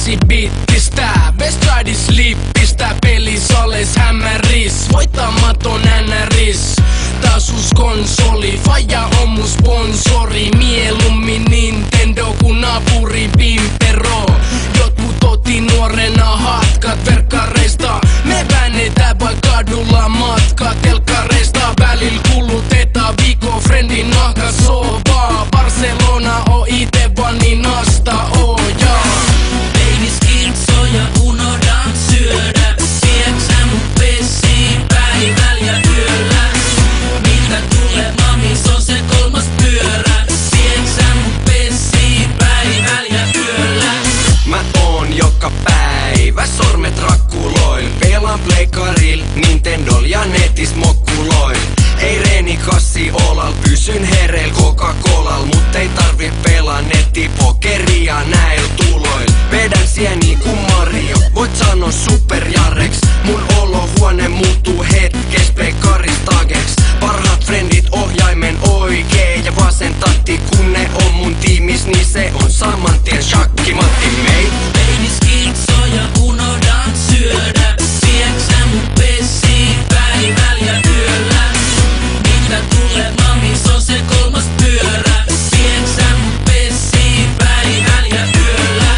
Pepsi biittistä, Westridis lippistä, pelisales hämäris, voittamaton NRS. Tasus konsoli, faija on mun sponsori, mieluummin Nintendo kun naapuri Pimpero. Jotkut otti nuorena hatkat verkkareista, me väännetään vai kadulla matka telkkareista. Välillä kulutetaan viikon friendin nahka sovaa, Barcelona on ite vaan niin nasta ojaa. Baby skintsoja unohdan syödä, vieksä mun pessiin päivällä ja yöllä. Mitä tulee mamis on se kolmas pyörä, vieksä mun pessiin päivällä ja yöllä. Mä oon joka päivä sormet rakkuloil, pelaan pleikaril, Nintendol ja netis mokkuloil. Ei reenikassi olal, pysyn hereil Coca-Colal, mut ei tarvi pelaa nettipokeria näil tuloil. Vedän sieni ku Mario, voit sanoa superjareks. Mun olohuone muuttuu hetkes pleikaristageks. Parhaat frendit ohjaimen oikee ja vasen tatti, kun ne on mun tiimis, niin se on saman tien shakkimatti mei. Baby skintsoja unohdan syödä, vieksä mun pessiin päivällä ja yöllä. Mitä tulee mamis on se kolmas pyörä, vieksä mun pessiin päivällä ja yöllä.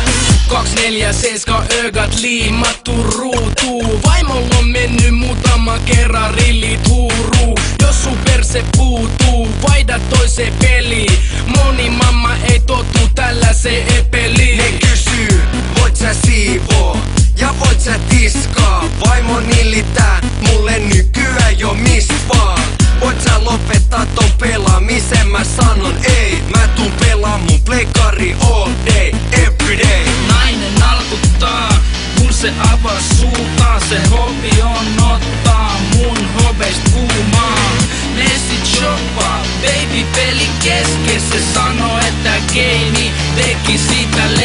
247 ögat liimattu ruutuu, vaimolla on mennyt muutama kerran rillit huuruu. Jos sun perse puutuu, vaihda toiseen peliin. Moni mamma ei totu tällaiseen epeliin. Ne kysyy, voit sä siivoo ja voit sä tiskaa. Vaimo nillitää mulle nykyään jo mist vaan. Voit sä lopettaa ton pelaamisen, mä sanon ei. Mä tuun pelaa mun pleikari all day, every day. Nainen alkuttaa, kun se avaa suutaan. Se hobi on ottaa mun hobeist kuumaa. Messi shoppaa, baby peli kesken. Se sanoo, että geimi teki siitä